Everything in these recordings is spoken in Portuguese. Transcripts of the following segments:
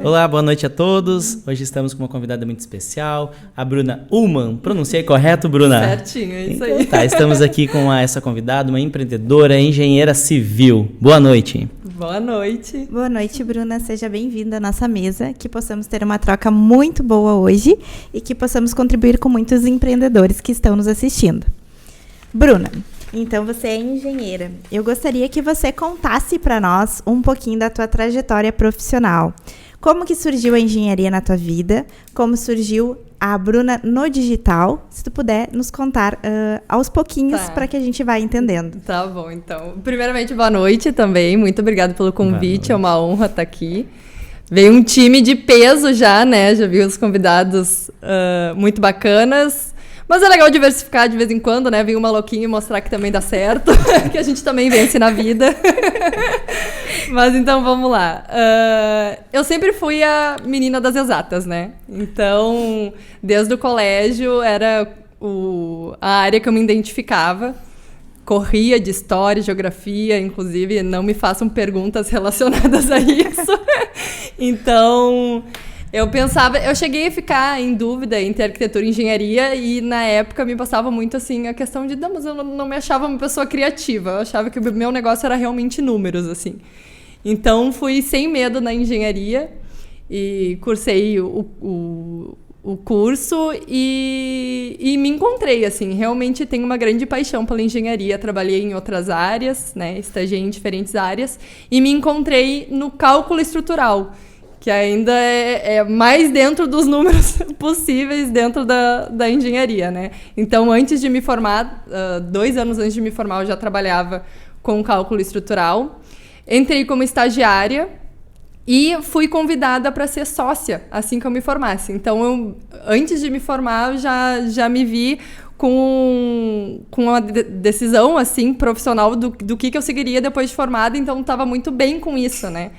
Olá, boa noite a todos. Hoje estamos com uma convidada muito especial, a Bruna Ullmann. Pronunciei correto, Bruna? Certinho, é isso aí. Tá, estamos aqui com essa convidada, uma empreendedora, engenheira civil. Boa noite. Boa noite. Boa noite, Bruna. Seja bem-vinda à nossa mesa, que possamos ter uma troca muito boa hoje e que possamos contribuir com muitos empreendedores que estão nos assistindo. Bruna, então você é engenheira. Eu gostaria que você contasse para nós um pouquinho da tua trajetória profissional. Como que surgiu a engenharia na tua vida? Como surgiu a Bruna no digital? Se tu puder nos contar aos pouquinhos para que a gente vá entendendo. Tá bom, então. Primeiramente, boa noite também. Muito obrigada pelo convite. É uma honra estar aqui. Veio um time de peso já, né? Já vi os convidados muito bacanas. Mas é legal diversificar de vez em quando, né? Vir um maluquinho e mostrar que também dá certo. Que a gente também vence na vida. Mas então, vamos lá. Eu sempre fui a menina das exatas, né? Então, desde o colégio, era a área que eu me identificava. Corria de história, geografia, inclusive, não me façam perguntas relacionadas a isso. Então, eu cheguei a ficar em dúvida entre arquitetura e engenharia e na época me passava muito assim a questão de, não, mas eu não me achava uma pessoa criativa, eu achava que o meu negócio era realmente números, assim. Então fui sem medo na engenharia e cursei o curso e me encontrei, assim, realmente tenho uma grande paixão pela engenharia, trabalhei em outras áreas, né, estagiei em diferentes áreas e me encontrei no cálculo estrutural, que ainda é mais dentro dos números possíveis dentro da engenharia, né? Então, antes de me formar, 2 anos antes de me formar, eu já trabalhava com cálculo estrutural. Entrei como estagiária e fui convidada para ser sócia assim que eu me formasse. Então, antes de me formar, eu já me vi com uma decisão assim, profissional do que eu seguiria depois de formada. Então, estava muito bem com isso, né?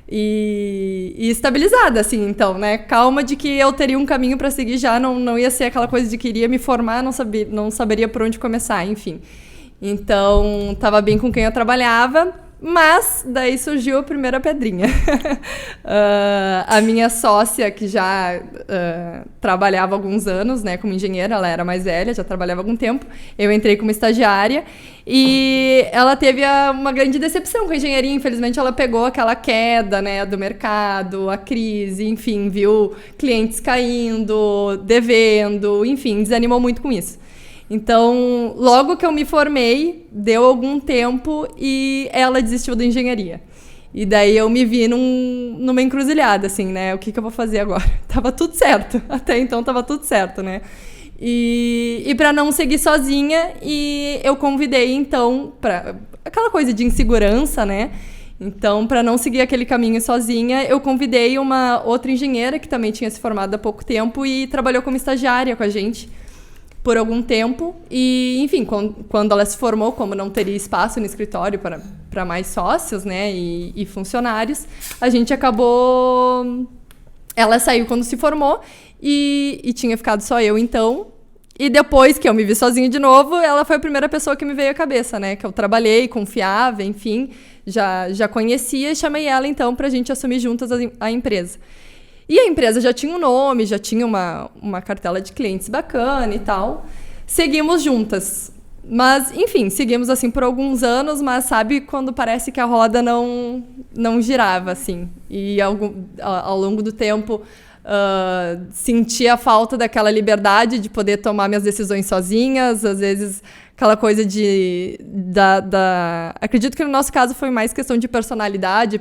E estabilizada, assim, então, né? Calma de que eu teria um caminho para seguir já, não ia ser aquela coisa de que iria me formar, não saberia por onde começar, enfim. Então, estava bem com quem eu trabalhava, mas daí surgiu a primeira pedrinha. A minha sócia, que já trabalhava há alguns anos, né, como engenheira, ela era mais velha, já trabalhava há algum tempo, eu entrei como estagiária e ela teve uma grande decepção com a engenharia. Infelizmente, ela pegou aquela queda, né, do mercado, a crise, enfim, viu clientes caindo, devendo, enfim, desanimou muito com isso. Então, logo que eu me formei, deu algum tempo e ela desistiu da engenharia. E daí eu me vi numa encruzilhada, assim, né? O que eu vou fazer agora? Tava tudo certo. Até então tava tudo certo, né? E para não seguir sozinha, eu convidei, então, para aquela coisa de insegurança, né? Então, para não seguir aquele caminho sozinha, eu convidei uma outra engenheira que também tinha se formado há pouco tempo e trabalhou como estagiária com a gente por algum tempo. E, enfim, quando ela se formou, como não teria espaço no escritório para mais sócios, né, e funcionários, a gente acabou... Ela saiu quando se formou e tinha ficado só eu, então. E depois que eu me vi sozinha de novo, ela foi a primeira pessoa que me veio à cabeça, né, que eu trabalhei, confiava, enfim, já conhecia, e chamei ela, então, para a gente assumir juntas a empresa. E a empresa já tinha um nome, já tinha uma cartela de clientes bacana e tal. Seguimos juntas. Mas, enfim, seguimos assim por alguns anos, mas sabe quando parece que a roda não girava, assim. E ao longo do tempo, sentia a falta daquela liberdade de poder tomar minhas decisões sozinhas. Às vezes, aquela coisa acredito que no nosso caso foi mais questão de personalidade.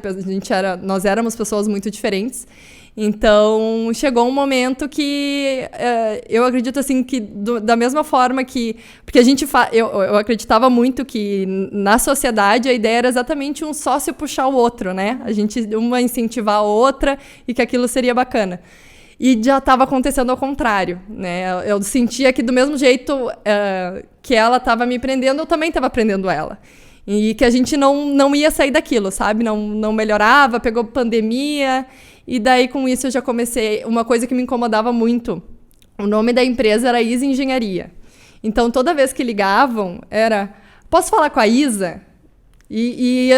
Nós éramos pessoas muito diferentes. Então, chegou um momento que eu acredito assim que da mesma forma que... Porque eu acreditava muito que na sociedade a ideia era exatamente um sócio puxar o outro, né? A gente, uma incentivar a outra e que aquilo seria bacana. E já estava acontecendo ao contrário, né? Eu sentia que do mesmo jeito que ela estava me prendendo, eu também estava prendendo ela. E que a gente não ia sair daquilo, sabe? Não melhorava, pegou pandemia... E daí, com isso, eu já comecei... Uma coisa que me incomodava muito, o nome da empresa era Isa Engenharia. Então, toda vez que ligavam, era... Posso falar com a Isa? E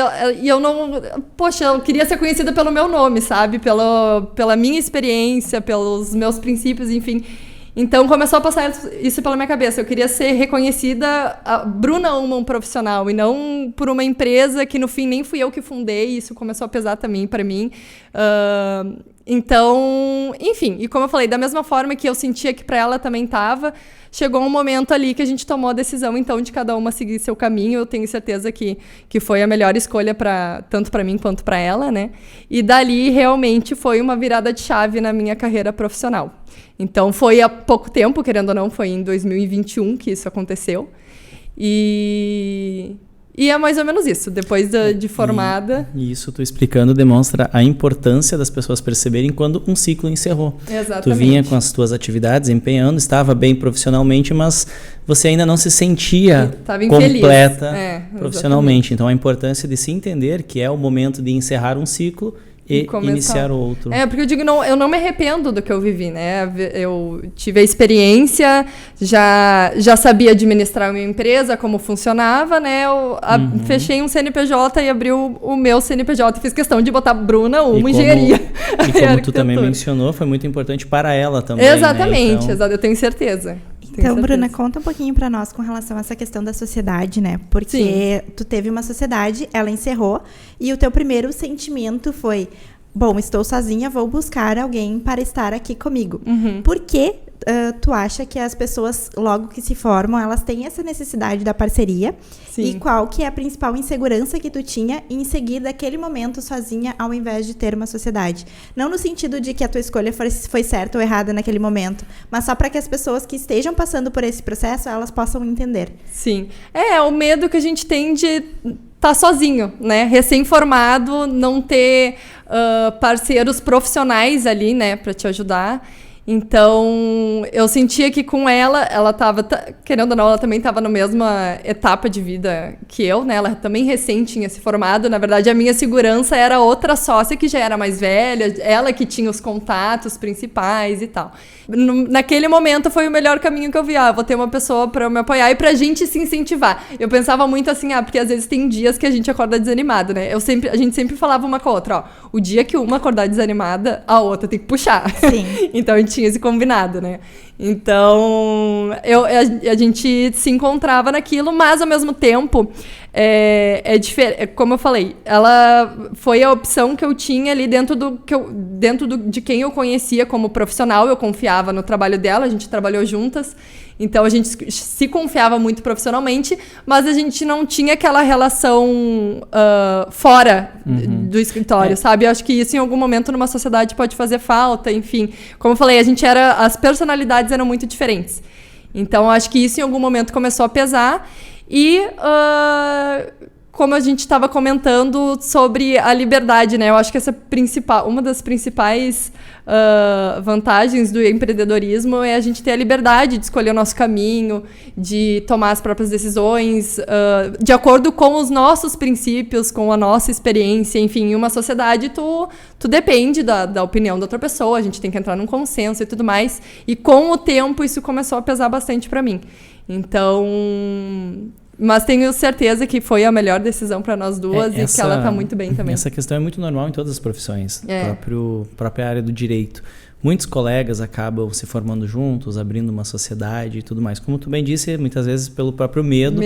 eu não... Poxa, eu queria ser conhecida pelo meu nome, sabe? Pela minha experiência, pelos meus princípios, enfim. Então, começou a passar isso pela minha cabeça. Eu queria ser reconhecida a Bruna Ullmann profissional e não por uma empresa que, no fim, nem fui eu que fundei. Isso começou a pesar também para mim. Então, enfim. E como eu falei, da mesma forma que eu sentia que para ela também estava, chegou um momento ali que a gente tomou a decisão, então, de cada uma seguir seu caminho. Eu tenho certeza que foi a melhor escolha tanto para mim quanto para ela, né? E dali, realmente, foi uma virada de chave na minha carreira profissional. Então, foi há pouco tempo, querendo ou não, foi em 2021 que isso aconteceu. E é mais ou menos isso, depois de formada. E isso, tu explicando, demonstra a importância das pessoas perceberem quando um ciclo encerrou. Exatamente. Tu vinha com as tuas atividades, empenhando, estava bem profissionalmente, mas você ainda não se sentia completa profissionalmente. Então, a importância de se entender que é o momento de encerrar um ciclo e iniciar outro. Porque eu digo, eu não me arrependo do que eu vivi, né? Eu tive a experiência, já sabia administrar a minha empresa, como funcionava, né? Eu fechei um CNPJ e abri o meu CNPJ. Fiz questão de botar Bruna Ullmann Engenharia. E como tu também mencionou, foi muito importante para ela também. Exatamente, né? Então... eu tenho certeza. Então, Bruna, conta um pouquinho para nós com relação a essa questão da sociedade, né? Porque tu teve uma sociedade, ela encerrou, e o teu primeiro sentimento foi, bom, estou sozinha, vou buscar alguém para estar aqui comigo. Por que tu acha que as pessoas, logo que se formam, elas têm essa necessidade da parceria? Sim. E qual que é a principal insegurança que tu tinha em seguir daquele momento sozinha, ao invés de ter uma sociedade? Não no sentido de que a tua escolha foi certa ou errada naquele momento, mas só para que as pessoas que estejam passando por esse processo, elas possam entender. Sim. O medo que a gente tem de estar sozinho, né? Recém-formado, não ter parceiros profissionais ali, né, para te ajudar. Então, eu sentia que com ela estava, querendo ou não, ela também estava na mesma etapa de vida que eu, né? Ela também recém tinha se formado. Na verdade, a minha segurança era outra sócia que já era mais velha, ela que tinha os contatos principais e tal. Naquele momento, foi o melhor caminho que eu vi. Eu vou ter uma pessoa para me apoiar e pra gente se incentivar. Eu pensava muito assim, porque às vezes tem dias que a gente acorda desanimado, né? A gente sempre falava uma com a outra, o dia que uma acordar desanimada, a outra tem que puxar. Sim. Então, a gente tinha esse combinado, né? Então, a gente se encontrava naquilo, mas ao mesmo tempo, como eu falei, ela foi a opção que eu tinha ali dentro de quem eu conhecia como profissional. Eu confiava no trabalho dela, a gente trabalhou juntas. Então, a gente se confiava muito profissionalmente, mas a gente não tinha aquela relação fora do escritório, sabe? Eu acho que isso, em algum momento, numa sociedade pode fazer falta, enfim. Como eu falei, as personalidades eram muito diferentes. Então, eu acho que isso, em algum momento, começou a pesar. E... como a gente estava comentando sobre a liberdade, né? Eu acho que uma das principais vantagens do empreendedorismo é a gente ter a liberdade de escolher o nosso caminho, de tomar as próprias decisões, de acordo com os nossos princípios, com a nossa experiência. Enfim, em uma sociedade, tu depende da opinião da outra pessoa, a gente tem que entrar num consenso e tudo mais. E com o tempo, isso começou a pesar bastante para mim. Então... Mas tenho certeza que foi a melhor decisão para nós duas e que ela está muito bem também. Essa questão é muito normal em todas as profissões, própria área do direito. Muitos colegas acabam se formando juntos, abrindo uma sociedade e tudo mais. Como tu bem disse, muitas vezes pelo próprio medo.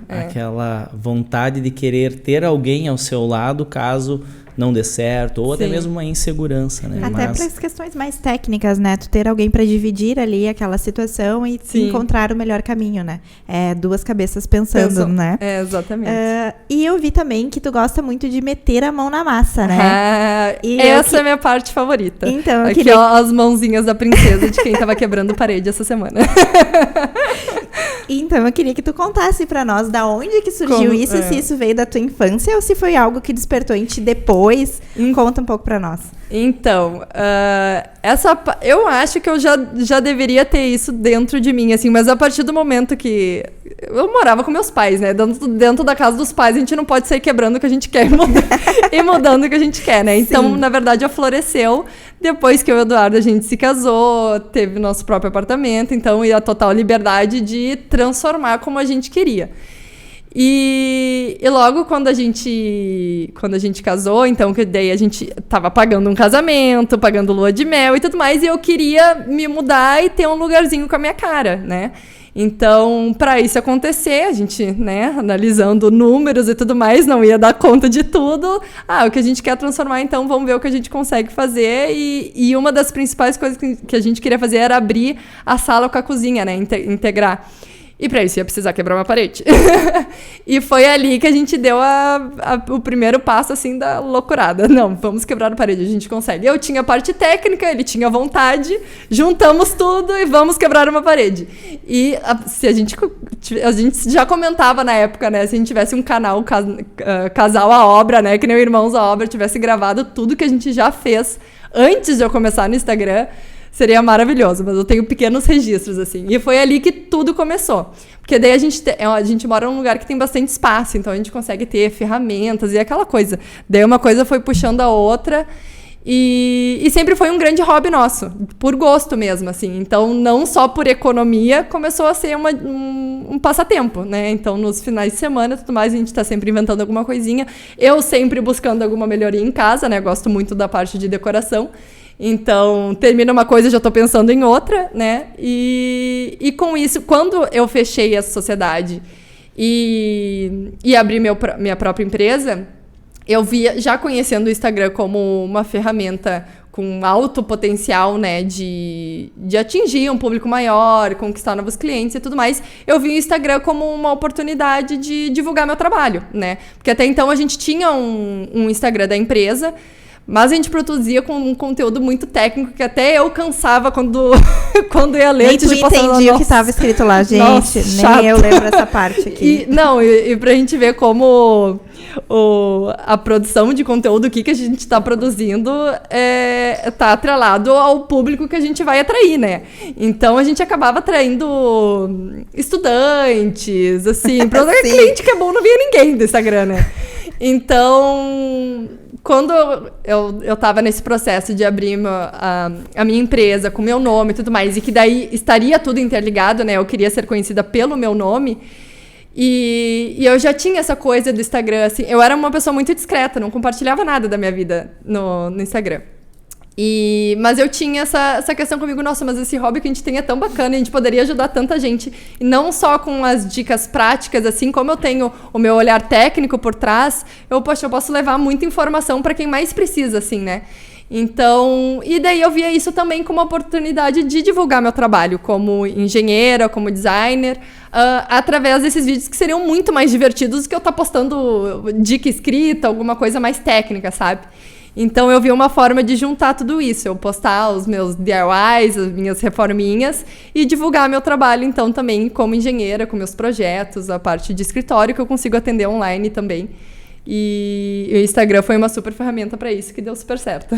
Aquela vontade de querer ter alguém ao seu lado caso não dê certo, ou até mesmo uma insegurança, né? Até para as questões mais técnicas, né? Tu ter alguém para dividir ali aquela situação e encontrar o melhor caminho, né? Duas cabeças pensando, né? Exatamente. E eu vi também que tu gosta muito de meter a mão na massa, né? Essa é a minha parte favorita. Então, aqui, as mãozinhas da princesa de quem tava quebrando parede essa semana. Então, eu queria que tu contasse para nós da onde que surgiu isso, se isso veio da tua infância ou se foi algo que despertou em ti depois. Conta um pouco para nós. Então, eu acho que eu já deveria ter isso dentro de mim, assim, mas a partir do momento que eu morava com meus pais, né? Dentro da casa dos pais, a gente não pode sair quebrando o que a gente quer e mudando o que a gente quer, né? Então, na verdade, floresceu depois que eu e o Eduardo, a gente se casou, teve nosso próprio apartamento, então, e a total liberdade de transformar como a gente queria. E logo quando a gente casou, então, que daí a gente tava pagando um casamento, pagando lua de mel e tudo mais, e eu queria me mudar e ter um lugarzinho com a minha cara, né? Então, para isso acontecer, a gente, né, analisando números e tudo mais, não ia dar conta de tudo. O que a gente quer transformar, então, vamos ver o que a gente consegue fazer. E uma das principais coisas que a gente queria fazer era abrir a sala com a cozinha, né, integrar. E para isso ia precisar quebrar uma parede. E foi ali que a gente deu o primeiro passo, assim, da loucurada. Não, vamos quebrar a parede, a gente consegue. Eu tinha a parte técnica, ele tinha vontade, juntamos tudo e vamos quebrar uma parede. E se a gente já comentava na época, né, se a gente tivesse um canal, Casal à Obra, né, que nem o Irmãos à Obra, tivesse gravado tudo que a gente já fez antes de eu começar no Instagram, seria maravilhoso, mas eu tenho pequenos registros, assim. E foi ali que tudo começou. Porque daí a gente mora num lugar que tem bastante espaço, então a gente consegue ter ferramentas e aquela coisa. Daí uma coisa foi puxando a outra e sempre foi um grande hobby nosso, por gosto mesmo, assim. Então, não só por economia, começou a ser um passatempo, né? Então, nos finais de semana e tudo mais, a gente tá sempre inventando alguma coisinha. Eu sempre buscando alguma melhoria em casa, né? Gosto muito da parte de decoração. Então, termina uma coisa e já estou pensando em outra, né? E com isso, quando eu fechei essa sociedade e abri minha própria empresa, eu via, já conhecendo o Instagram como uma ferramenta com alto potencial, né, de atingir um público maior, conquistar novos clientes e tudo mais, eu vi o Instagram como uma oportunidade de divulgar meu trabalho, né? Porque até então a gente tinha um Instagram da empresa, mas a gente produzia com um conteúdo muito técnico que até eu cansava quando ia ler. Nem tu entendia o que estava escrito lá, gente. Nossa, nem chato. Eu lembro essa parte aqui. E pra gente ver como a produção de conteúdo, o que a gente está produzindo, tá atrelado ao público que a gente vai atrair, né? Então a gente acabava atraindo estudantes, assim, para cliente que é bom, não via ninguém do Instagram, né? Então, quando eu tava nesse processo de abrir a minha empresa com meu nome e tudo mais, e que daí estaria tudo interligado, né? Eu queria ser conhecida pelo meu nome. E eu já tinha essa coisa do Instagram, assim. Eu era uma pessoa muito discreta, não compartilhava nada da minha vida no Instagram. Mas eu tinha essa questão comigo, nossa, mas esse hobby que a gente tem é tão bacana, a gente poderia ajudar tanta gente, e não só com as dicas práticas, assim, como eu tenho o meu olhar técnico por trás, eu posso levar muita informação para quem mais precisa, assim, né? Então, e daí eu via isso também como uma oportunidade de divulgar meu trabalho como engenheira, como designer, através desses vídeos que seriam muito mais divertidos do que eu estar postando dica escrita, alguma coisa mais técnica, sabe? Então, eu vi uma forma de juntar tudo isso. Eu postar os meus DIYs, as minhas reforminhas e divulgar meu trabalho, então, também como engenheira, com meus projetos, a parte de escritório que eu consigo atender online também. E o Instagram foi uma super ferramenta para isso, que deu super certo.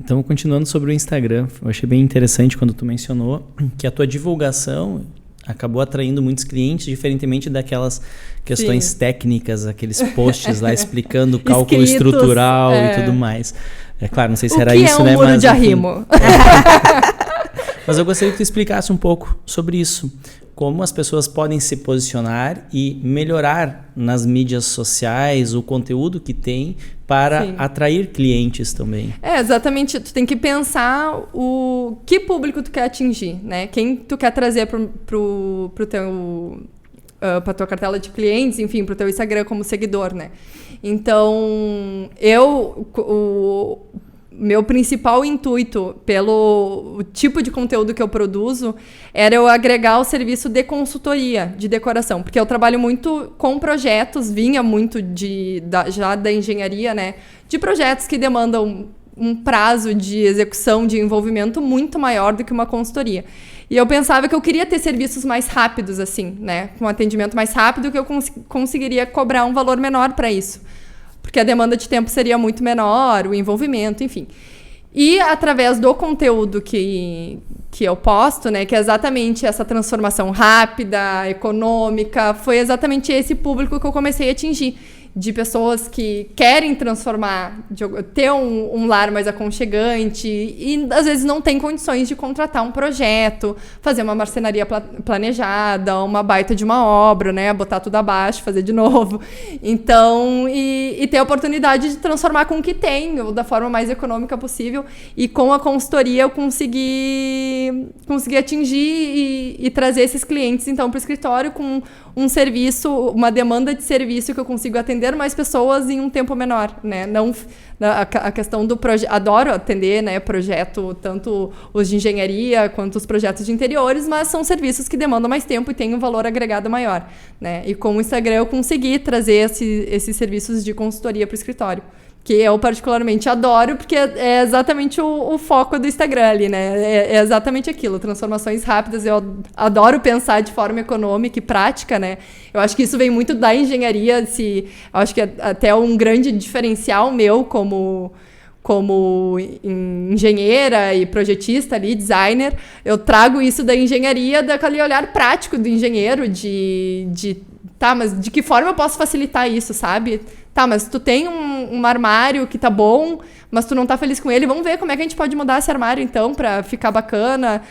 Então, continuando sobre o Instagram, eu achei bem interessante quando tu mencionou que a tua divulgação acabou atraindo muitos clientes, diferentemente daquelas questões Sim. técnicas, aqueles posts lá explicando o cálculo estrutural e tudo mais. É claro, não sei se era isso, né? O que é um muro de arrimo? Mas eu gostaria que tu explicasse um pouco sobre isso. Como as pessoas podem se posicionar e melhorar nas mídias sociais o conteúdo que tem para Sim. atrair clientes também. Exatamente. Tu tem que pensar o que público tu quer atingir, né? Quem tu quer trazer pro teu... para tua cartela de clientes, enfim, para o teu Instagram como seguidor, né? Então, meu principal intuito pelo tipo de conteúdo que eu produzo era eu agregar o serviço de consultoria de decoração, porque eu trabalho muito com projetos, vinha muito já da engenharia, né? De projetos que demandam um prazo de execução, de envolvimento muito maior do que uma consultoria. E eu pensava que eu queria ter serviços mais rápidos, assim, né? Com atendimento mais rápido, que eu conseguiria cobrar um valor menor para isso. Porque a demanda de tempo seria muito menor, o envolvimento, enfim. E através do conteúdo que eu posto, né, que é exatamente essa transformação rápida, econômica, foi exatamente esse público que eu comecei a atingir. de pessoas que querem transformar, ter um lar mais aconchegante e às vezes não tem condições de contratar um projeto, fazer uma marcenaria planejada, uma baita de uma obra, né? Botar tudo abaixo, fazer de novo. Então, e ter a oportunidade de transformar com o que tem, da forma mais econômica possível. E com a consultoria eu consegui atingir e trazer esses clientes, então, para o escritório com um serviço, uma demanda de serviço que eu consigo atender mais pessoas em um tempo menor, né? Não a questão do projeto, adoro atender, né, projeto, tanto os de engenharia quanto os projetos de interiores, mas são serviços que demandam mais tempo e têm um valor agregado maior, né? E com o Instagram eu consegui trazer esses serviços de consultoria para o escritório, que eu particularmente adoro, porque é exatamente o foco do Instagram ali, né? É exatamente aquilo, transformações rápidas. Eu adoro pensar de forma econômica e prática, né? Eu acho que isso vem muito da engenharia, eu acho que é até um grande diferencial meu como engenheira e projetista ali, designer. Eu trago isso da engenharia, daquele olhar prático do engenheiro, tá, mas de que forma eu posso facilitar isso, sabe? Tá, mas tu tem um armário que tá bom, mas tu não tá feliz com ele, vamos ver como é que a gente pode mudar esse armário, então, pra ficar bacana,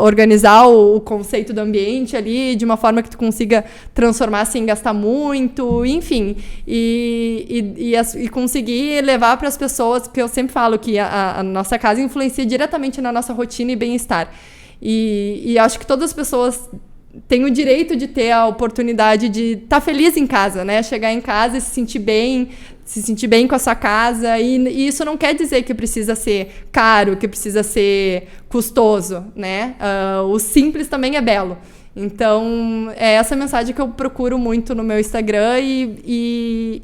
organizar o conceito do ambiente ali, de uma forma que tu consiga transformar sem gastar muito, enfim, e conseguir levar para as pessoas, porque eu sempre falo que a nossa casa influencia diretamente na nossa rotina e bem-estar. E acho que todas as pessoas tem o direito de ter a oportunidade de estar feliz em casa, né? Chegar em casa e se sentir bem com a sua casa. E isso não quer dizer que precisa ser caro, que precisa ser custoso, né? O simples também é belo. Então, é essa mensagem que eu procuro muito no meu Instagram e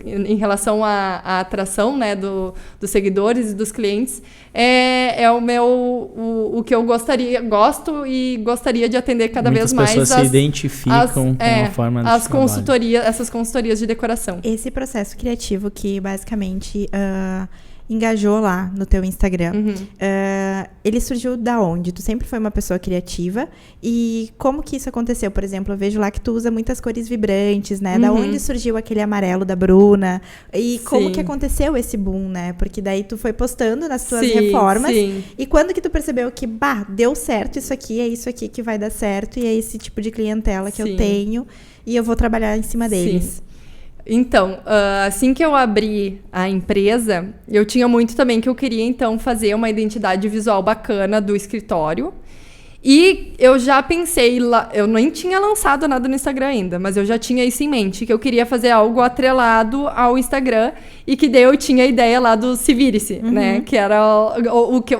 em relação à atração, né, dos seguidores e dos clientes, é o que eu gosto e gostaria de atender cada vez mais. Muitas pessoas se identificam com a forma de essas consultorias de decoração. Esse processo criativo que basicamente engajou lá no teu Instagram. Ele surgiu da onde? Tu sempre foi uma pessoa criativa e como que isso aconteceu? Por exemplo, eu vejo lá que tu usa muitas cores vibrantes, né? Da onde surgiu aquele amarelo da Bruna? E como que aconteceu esse boom, né? Porque daí tu foi postando nas tuas reformas. E quando que tu percebeu que, deu certo isso aqui que vai dar certo e é esse tipo de clientela que eu tenho e eu vou trabalhar em cima deles? Então, assim que eu abri a empresa, eu tinha muito também que eu queria, então, fazer uma identidade visual bacana do escritório. E eu já pensei, eu nem tinha lançado nada no Instagram ainda, mas eu já tinha isso em mente, que eu queria fazer algo atrelado ao Instagram e que daí eu tinha a ideia lá do Se Vire-se, né? Que era porque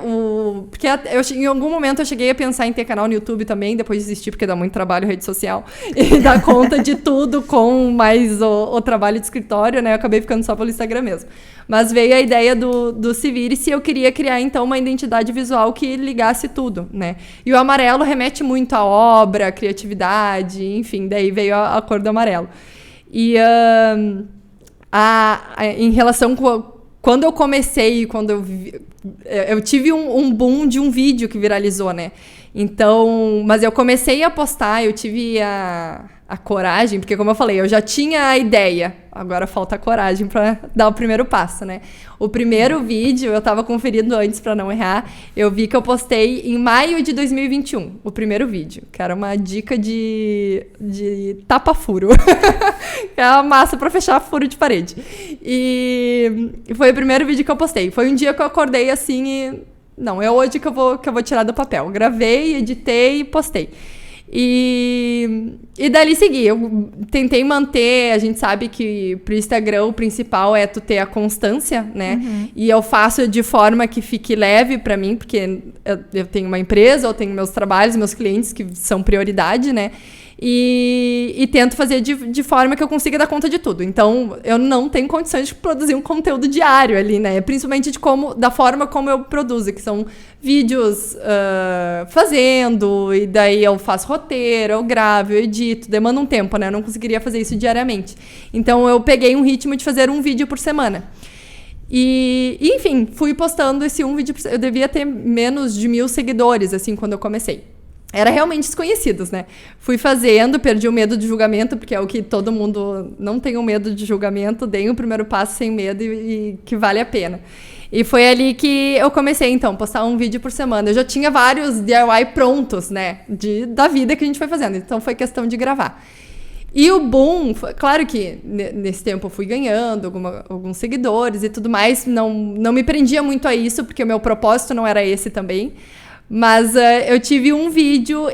em algum momento eu cheguei a pensar em ter canal no YouTube também, depois desisti porque dá muito trabalho rede social e dá conta de tudo com mais o trabalho de escritório, né? Eu acabei ficando só pelo Instagram mesmo. Mas veio a ideia do Se Vire-se e eu queria criar, então, uma identidade visual que ligasse tudo, né? E o amarelo remete muito à obra, à criatividade, enfim, daí veio a cor do amarelo. E em relação quando eu comecei, eu tive um boom de um vídeo que viralizou, né? Então, mas eu comecei a postar, eu tive a coragem, porque como eu falei, eu já tinha a ideia, agora falta a coragem para dar o primeiro passo, né? O primeiro vídeo, eu tava conferindo antes para não errar, eu vi que eu postei em maio de 2021, o primeiro vídeo, que era uma dica de tapa-furo, que é uma massa para fechar furo de parede. E foi o primeiro vídeo que eu postei, foi um dia que eu acordei assim e... Não, é hoje que eu vou tirar do papel. Gravei, editei e postei. E dali segui. Eu tentei manter, a gente sabe que pro Instagram o principal é tu ter a constância, né? E eu faço de forma que fique leve pra mim, porque eu tenho uma empresa, eu tenho meus trabalhos, meus clientes que são prioridade, né? E tento fazer de forma que eu consiga dar conta de tudo. Então, eu não tenho condições de produzir um conteúdo diário ali, né? Principalmente da forma como eu produzo, que são vídeos fazendo, e daí eu faço roteiro, eu gravo, eu edito, demanda um tempo, né? Eu não conseguiria fazer isso diariamente. Então, eu peguei um ritmo de fazer um vídeo por semana. E enfim, fui postando esse um vídeo por semana. Eu devia ter menos de 1.000 seguidores, assim, quando eu comecei. era realmente desconhecidos, né? Fui fazendo, perdi o medo de julgamento, porque é o que todo mundo... Não tenha medo de julgamento, deem o primeiro passo sem medo e que vale a pena. E foi ali que eu comecei, então, postar um vídeo por semana. Eu já tinha vários DIY prontos, né? Da vida que a gente foi fazendo. Então, foi questão de gravar. E o boom... Claro que nesse tempo eu fui ganhando alguns seguidores e tudo mais. Não me prendia muito a isso, porque o meu propósito não era esse também. Mas eu tive um vídeo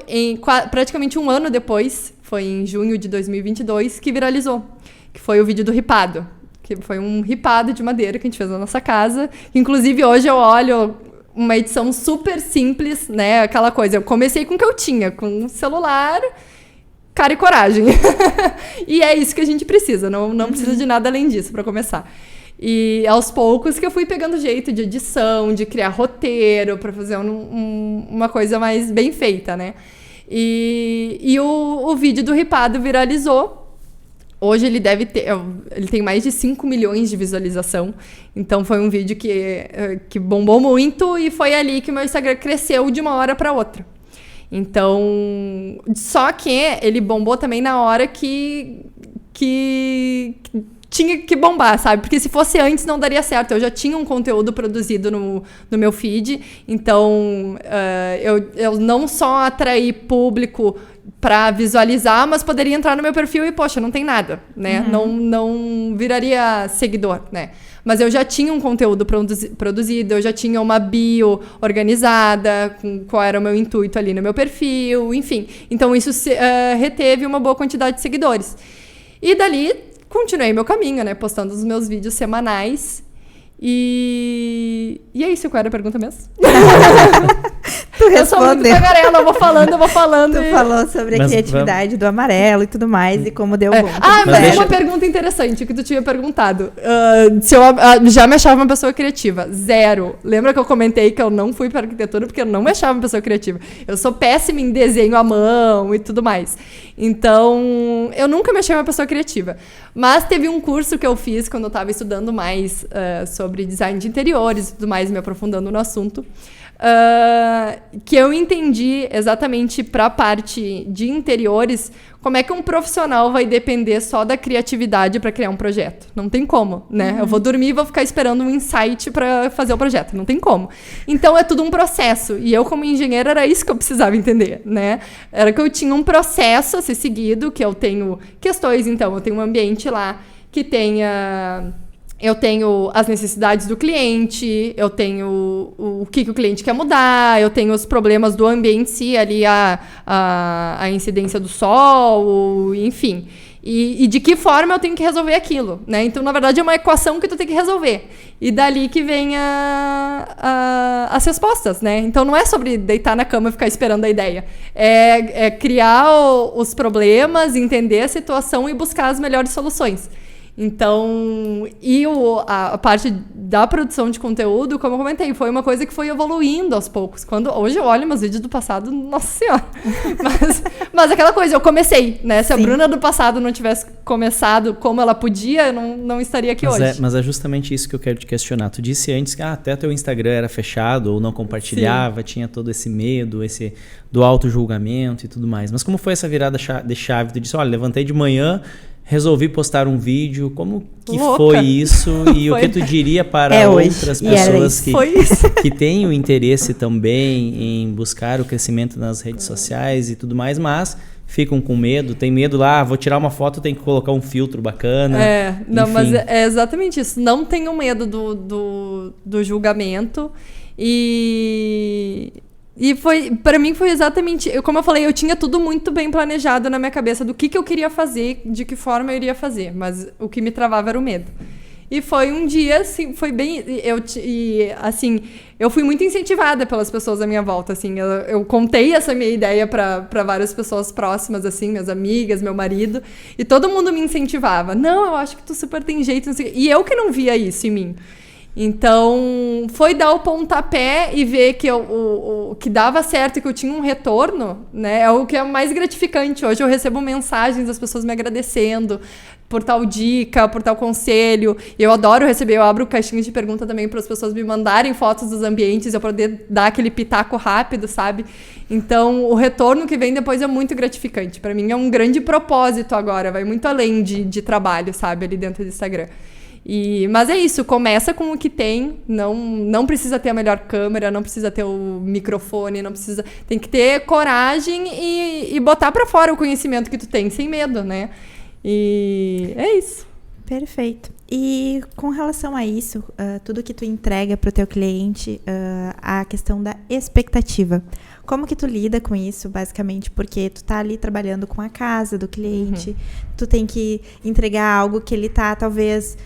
praticamente um ano depois, foi em junho de 2022, que viralizou. Que foi o vídeo do ripado. Que foi um ripado de madeira que a gente fez na nossa casa. Inclusive, hoje eu olho uma edição super simples, né? Aquela coisa, eu comecei com o que eu tinha, com um celular, cara e coragem. E é isso que a gente precisa, não precisa de nada além disso para começar. E aos poucos que eu fui pegando jeito de edição, de criar roteiro, para fazer uma coisa mais bem feita, né? E o vídeo do ripado viralizou. Hoje ele tem mais de 5 milhões de visualização. Então foi um vídeo que bombou muito e foi ali que o meu Instagram cresceu de uma hora para outra. Então, só que ele bombou também na hora que tinha que bombar, sabe? Porque se fosse antes não daria certo. Eu já tinha um conteúdo produzido no meu feed, então eu não só atraí público para visualizar, mas poderia entrar no meu perfil e, poxa, não tem nada, né? Não viraria seguidor, né? Mas eu já tinha um conteúdo produzido, eu já tinha uma bio organizada, com qual era o meu intuito ali no meu perfil, enfim. Então isso reteve uma boa quantidade de seguidores. E dali continuei meu caminho, né? Postando os meus vídeos semanais. E é isso, qual era a pergunta mesmo? Tu respondeu. Eu sou muito tagarela, eu vou falando. Tu falou sobre a criatividade do amarelo e tudo mais, e como deu bom. Mas uma pergunta interessante que tu tinha perguntado. Se eu já me achava uma pessoa criativa. Zero. Lembra que eu comentei que eu não fui para arquitetura porque eu não me achava uma pessoa criativa. Eu sou péssima em desenho à mão e tudo mais. Então, eu nunca me achei uma pessoa criativa. Mas teve um curso que eu fiz quando eu estava estudando mais sobre design de interiores e tudo mais, me aprofundando no assunto. Que eu entendi exatamente para a parte de interiores como é que um profissional vai depender só da criatividade para criar um projeto. Não tem como, né? Eu vou dormir e vou ficar esperando um insight para fazer o projeto. Não tem como. Então, é tudo um processo. E eu, como engenheira, era isso que eu precisava entender, né? Era que eu tinha um processo a ser seguido, que eu tenho questões, então. Eu tenho um ambiente lá que tenha... Eu tenho as necessidades do cliente, eu tenho o que o cliente quer mudar, eu tenho os problemas do ambiente em si, ali a incidência do sol, enfim. E de que forma eu tenho que resolver aquilo, né? Então, na verdade, é uma equação que tu tem que resolver. E dali que vem as respostas, né? Então, não é sobre deitar na cama e ficar esperando a ideia. É criar os problemas, entender a situação e buscar as melhores soluções. Então, a parte da produção de conteúdo, como eu comentei, foi uma coisa que foi evoluindo aos poucos. Hoje eu olho meus vídeos do passado, nossa senhora. Mas aquela coisa, eu comecei, né? Se a Bruna do passado não tivesse começado como ela podia, eu não estaria aqui hoje. Mas é justamente isso que eu quero te questionar. Tu disse antes que até teu Instagram era fechado ou não compartilhava, tinha todo esse medo, do auto-julgamento e tudo mais. Mas como foi essa virada de chave? Tu disse, olha, levantei de manhã... Resolvi postar um vídeo, como que foi isso? E o que tu diria para outras pessoas que têm o interesse também em buscar o crescimento nas redes sociais e tudo mais, mas ficam com medo, tem medo lá, vou tirar uma foto, tem que colocar um filtro bacana. Mas é exatamente isso. Não tenham medo do julgamento E para mim foi exatamente, como eu falei, eu tinha tudo muito bem planejado na minha cabeça do que eu queria fazer, de que forma eu iria fazer, mas o que me travava era o medo. E foi um dia, assim, foi bem, eu fui muito incentivada pelas pessoas à minha volta, assim, eu contei essa minha ideia para várias pessoas próximas, assim, minhas amigas, meu marido, e todo mundo me incentivava. Não, eu acho que tu super tem jeito, não sei, e eu que não via isso em mim. Então, foi dar o pontapé e ver que que dava certo e que eu tinha um retorno, né? É o que é mais gratificante. Hoje eu recebo mensagens das pessoas me agradecendo por tal dica, por tal conselho. E eu adoro receber, eu abro caixinha de pergunta também para as pessoas me mandarem fotos dos ambientes e eu poder dar aquele pitaco rápido, sabe? Então, o retorno que vem depois é muito gratificante. Para mim é um grande propósito agora, vai muito além de trabalho, sabe? Ali dentro do Instagram. Mas é isso, começa com o que tem, não precisa ter a melhor câmera, não precisa ter o microfone, tem que ter coragem e botar pra fora o conhecimento que tu tem, sem medo, né? E é isso. Perfeito. E com relação a isso, tudo que tu entrega pro teu cliente, a questão da expectativa. Como que tu lida com isso, basicamente? Porque tu tá ali trabalhando com a casa do cliente, tu tem que entregar algo que ele tá, talvez,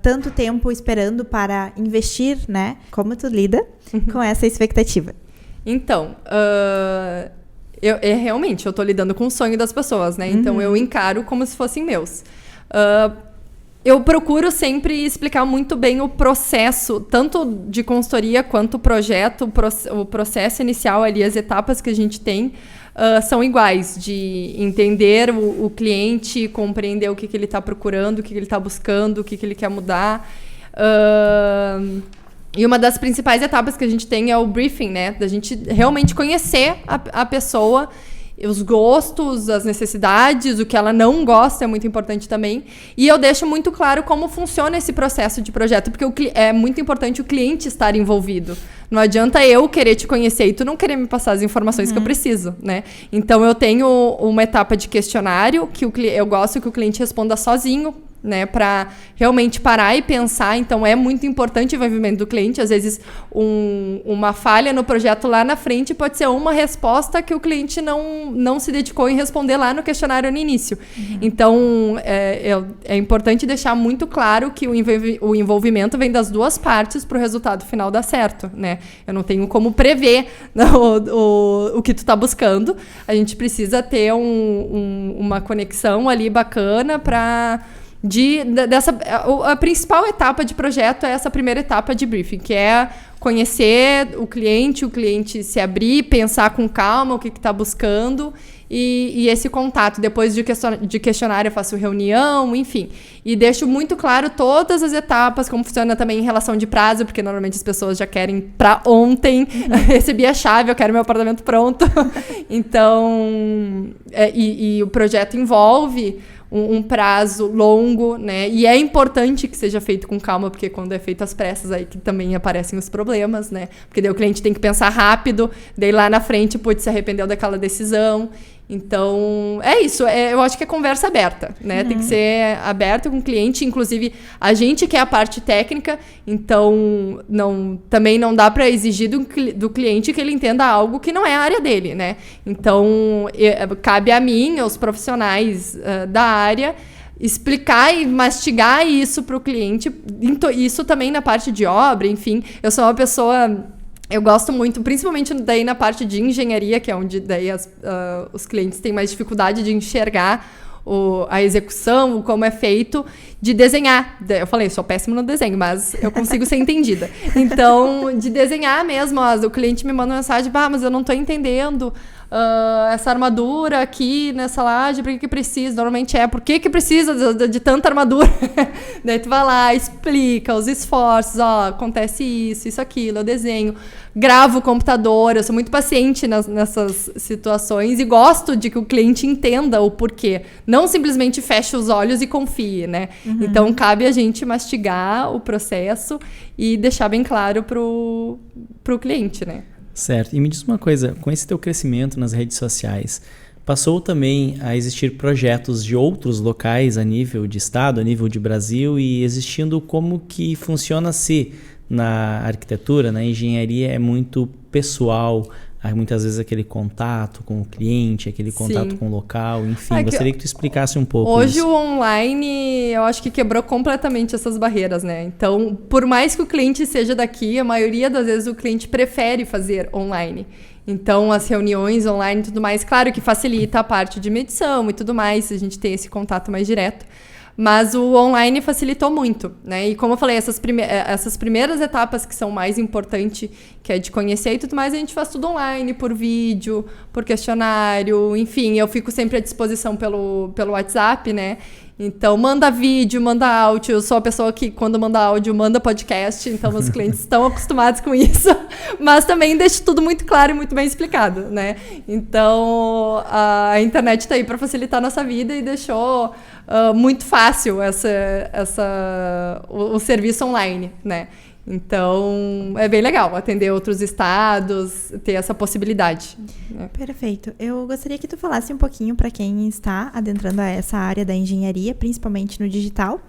tanto tempo esperando para investir, né? Como tu lida com essa expectativa? Então, realmente, eu tô lidando com o sonho das pessoas, né? Então, eu encaro como se fossem meus. Eu procuro sempre explicar muito bem o processo, tanto de consultoria quanto o projeto, o processo inicial ali, as etapas que a gente tem são iguais, de entender o cliente, compreender o que ele está procurando, o que ele está buscando, o que ele quer mudar. E uma das principais etapas que a gente tem é o briefing, né? Da gente realmente conhecer a pessoa, os gostos, as necessidades, o que ela não gosta é muito importante também. E eu deixo muito claro como funciona esse processo de projeto, porque é muito importante o cliente estar envolvido. Não adianta eu querer te conhecer e tu não querer me passar as informações que eu preciso, né? Então, eu tenho uma etapa de questionário que eu gosto que o cliente responda sozinho, né, para realmente parar e pensar. Então é muito importante o envolvimento do cliente. Às vezes uma falha no projeto lá na frente pode ser uma resposta que o cliente não se dedicou em responder lá no questionário no início. Então é importante deixar muito claro que o envolvimento vem das duas partes para o resultado final dar certo, né? Eu não tenho como prever o que tu está buscando. A gente precisa ter uma conexão ali bacana para a principal etapa de projeto é essa primeira etapa de briefing, que é conhecer o cliente se abrir, pensar com calma o que está buscando e esse contato. Depois de questionário eu faço reunião, enfim. E deixo muito claro todas as etapas, como funciona também em relação de prazo, porque normalmente as pessoas já querem para ontem. Recebi a chave, eu quero meu apartamento pronto. Então, o projeto envolve um prazo longo, né? E é importante que seja feito com calma, porque quando é feito às pressas, aí que também aparecem os problemas, né? Porque daí o cliente tem que pensar rápido, daí lá na frente pode se arrependeu daquela decisão. Então, é isso. Eu acho que é conversa aberta, né? Tem que ser aberto com o cliente. Inclusive, a gente que é a parte técnica, então também não dá para exigir do cliente que ele entenda algo que não é a área dele, né? Então, cabe a mim, aos profissionais da área, explicar e mastigar isso para o cliente. Isso também na parte de obra, enfim. Eu sou uma pessoa... Eu gosto muito, principalmente daí na parte de engenharia, que é onde daí os clientes têm mais dificuldade de enxergar a execução, como é feito, de desenhar. Eu falei, sou péssima no desenho, mas eu consigo ser entendida. Então, de desenhar mesmo, o cliente me manda uma mensagem, mas eu não estou entendendo essa armadura aqui nessa laje, por que precisa? Normalmente por que precisa de tanta armadura? Daí tu vai lá, explica os esforços, acontece isso, aquilo, eu desenho, gravo o computador, eu sou muito paciente nessas situações e gosto de que o cliente entenda o porquê, não simplesmente feche os olhos e confie, né? Então, cabe a gente mastigar o processo e deixar bem claro pro cliente, né? Certo. E me diz uma coisa, com esse teu crescimento nas redes sociais, passou também a existir projetos de outros locais a nível de estado, a nível de Brasil, e existindo como que funciona-se na arquitetura, na engenharia, é muito pessoal, há muitas vezes aquele contato com o cliente, aquele contato com o local, enfim, gostaria que tu explicasse um pouco hoje isso. O online, eu acho que quebrou completamente essas barreiras, né? Então, por mais que o cliente seja daqui, a maioria das vezes o cliente prefere fazer online. Então, as reuniões online e tudo mais, claro que facilita a parte de medição e tudo mais, a gente tem esse contato mais direto. Mas o online facilitou muito, né? E como eu falei, essas primeiras etapas que são mais importantes, que é de conhecer e tudo mais, a gente faz tudo online, por vídeo, por questionário, enfim, eu fico sempre à disposição pelo WhatsApp, né? Então, manda vídeo, manda áudio. Eu sou a pessoa que, quando manda áudio, manda podcast. Então, meus clientes estão acostumados com isso. Mas também deixo tudo muito claro e muito bem explicado, né? Então, a internet está aí para facilitar a nossa vida e deixou muito fácil o serviço online, né? Então, é bem legal atender outros estados, ter essa possibilidade. Né? Perfeito. Eu gostaria que tu falasse um pouquinho para quem está adentrando a essa área da engenharia, principalmente no digital.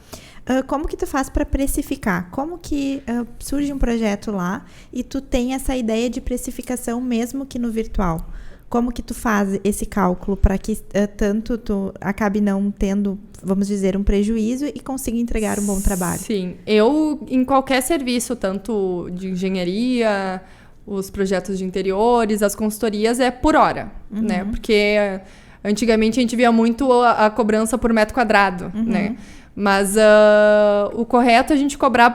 Como que tu faz para precificar? Como que surge um projeto lá e tu tem essa ideia de precificação mesmo que no virtual? Como que tu faz esse cálculo para que tanto tu acabe não tendo, vamos dizer, um prejuízo e consiga entregar um bom trabalho? Sim, eu em qualquer serviço, tanto de engenharia, os projetos de interiores, as consultorias, é por hora, né? Porque antigamente a gente via muito a cobrança por metro quadrado, né? Mas o correto é a gente cobrar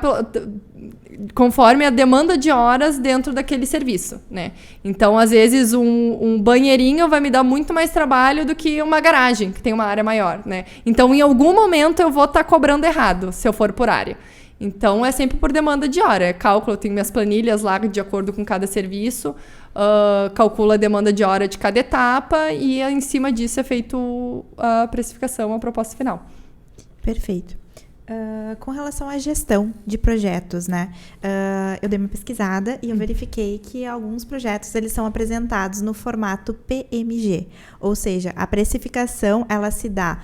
conforme a demanda de horas dentro daquele serviço, né? Então, às vezes, um banheirinho vai me dar muito mais trabalho do que uma garagem, que tem uma área maior, né? Então, em algum momento, eu vou estar cobrando errado, se eu for por área. Então, é sempre por demanda de hora. É cálculo, eu tenho minhas planilhas lá de acordo com cada serviço, calculo a demanda de hora de cada etapa e, em cima disso, é feito a precificação, a proposta final. Perfeito. Com relação à gestão de projetos, né? Eu dei uma pesquisada e eu verifiquei que alguns projetos eles são apresentados no formato PMG, ou seja, a precificação ela se dá,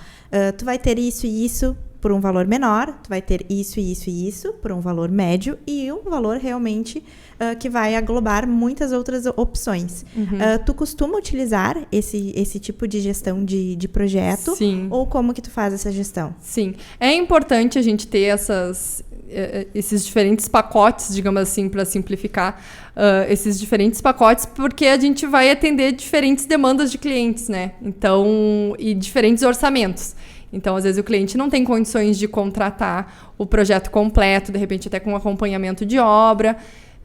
tu vai ter isso e isso por um valor menor, tu vai ter isso e isso e isso por um valor médio e um valor realmente que vai aglobar muitas outras opções. Tu costuma utilizar esse tipo de gestão de projeto? Sim. Ou como que tu faz essa gestão? Sim. É importante a gente ter esses diferentes pacotes, digamos assim, para simplificar, esses diferentes pacotes, porque a gente vai atender diferentes demandas de clientes, né? Então, e diferentes orçamentos. Então, às vezes, o cliente não tem condições de contratar o projeto completo, de repente até com acompanhamento de obra.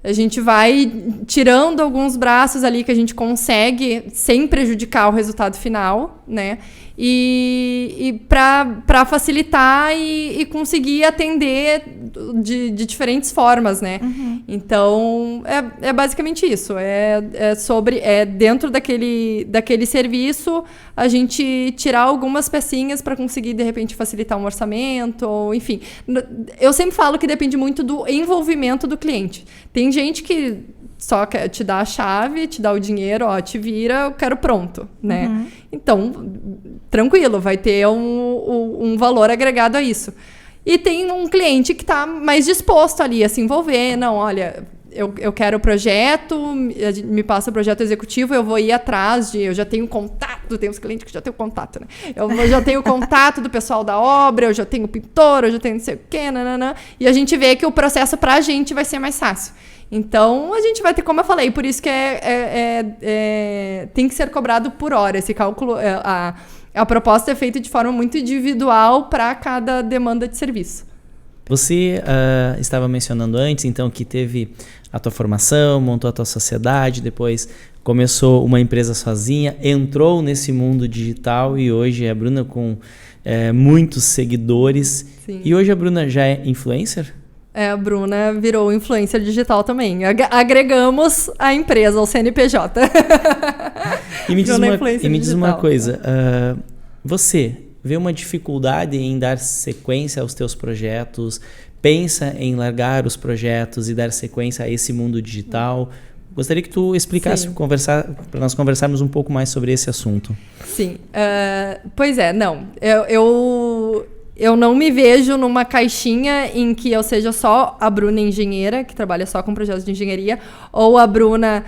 A gente vai tirando alguns braços ali que a gente consegue sem prejudicar o resultado final, né? E para facilitar e conseguir atender de diferentes formas, né? Então, é basicamente isso. É dentro daquele serviço, a gente tirar algumas pecinhas para conseguir, de repente, facilitar um orçamento, ou, enfim. Eu sempre falo que depende muito do envolvimento do cliente. Tem gente que só te dá a chave, te dá o dinheiro, te vira, eu quero pronto, né? Então, tranquilo, vai ter um valor agregado a isso. E tem um cliente que está mais disposto ali a se envolver. Não, olha, eu quero o projeto, me passa o projeto executivo, eu vou ir atrás eu já tenho contato, tem uns clientes que já tenho contato, né? Eu já tenho contato do pessoal da obra, eu já tenho pintor, eu já tenho não sei o quê, nananã, e a gente vê que o processo para a gente vai ser mais fácil. Então, a gente vai ter, como eu falei, por isso que tem que ser cobrado por hora. Esse cálculo, a proposta é feita de forma muito individual para cada demanda de serviço. Você estava mencionando antes, então, que teve a tua formação, montou a tua sociedade, depois começou uma empresa sozinha, entrou nesse mundo digital e hoje a Bruna com muitos seguidores. Sim. E hoje a Bruna já é influencer? A Bruna virou influencer digital também. Agregamos a empresa, ao CNPJ. E me diz uma coisa. Você vê uma dificuldade em dar sequência aos teus projetos? Pensa em largar os projetos e dar sequência a esse mundo digital? Gostaria que tu explicasse, para nós conversarmos um pouco mais sobre esse assunto. Sim. Pois é, não. Eu não me vejo numa caixinha em que eu seja só a Bruna engenheira, que trabalha só com projetos de engenharia, ou a Bruna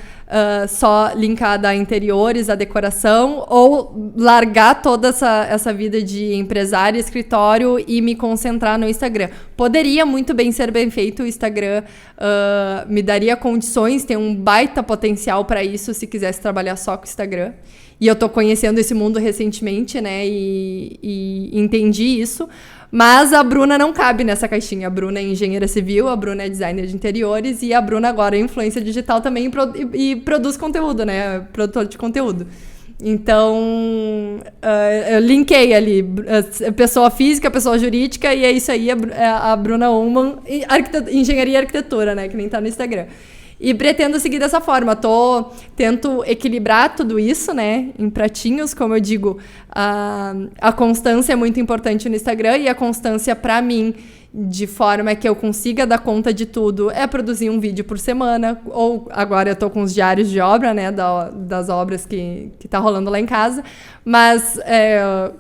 só linkada a interiores, a decoração, ou largar toda essa vida de empresária, escritório e me concentrar no Instagram. Poderia muito bem ser bem feito, o Instagram me daria condições, tem um baita potencial para isso se quisesse trabalhar só com o Instagram. E eu tô conhecendo esse mundo recentemente, né? E entendi isso. Mas a Bruna não cabe nessa caixinha. A Bruna é engenheira civil, a Bruna é designer de interiores e a Bruna agora é influência digital também e produz conteúdo, né? Produtor de conteúdo. Então, eu linkei ali pessoa física, pessoa jurídica, e é isso aí, a Bruna Ullmann, engenharia e arquitetura, né? Que nem tá no Instagram. E pretendo seguir dessa forma. Tento equilibrar tudo isso, né? Em pratinhos, como eu digo, a constância é muito importante no Instagram, e a constância para mim, de forma que eu consiga dar conta de tudo, é produzir um vídeo por semana, ou agora eu tô com os diários de obra, né, das obras que tá rolando lá em casa, mas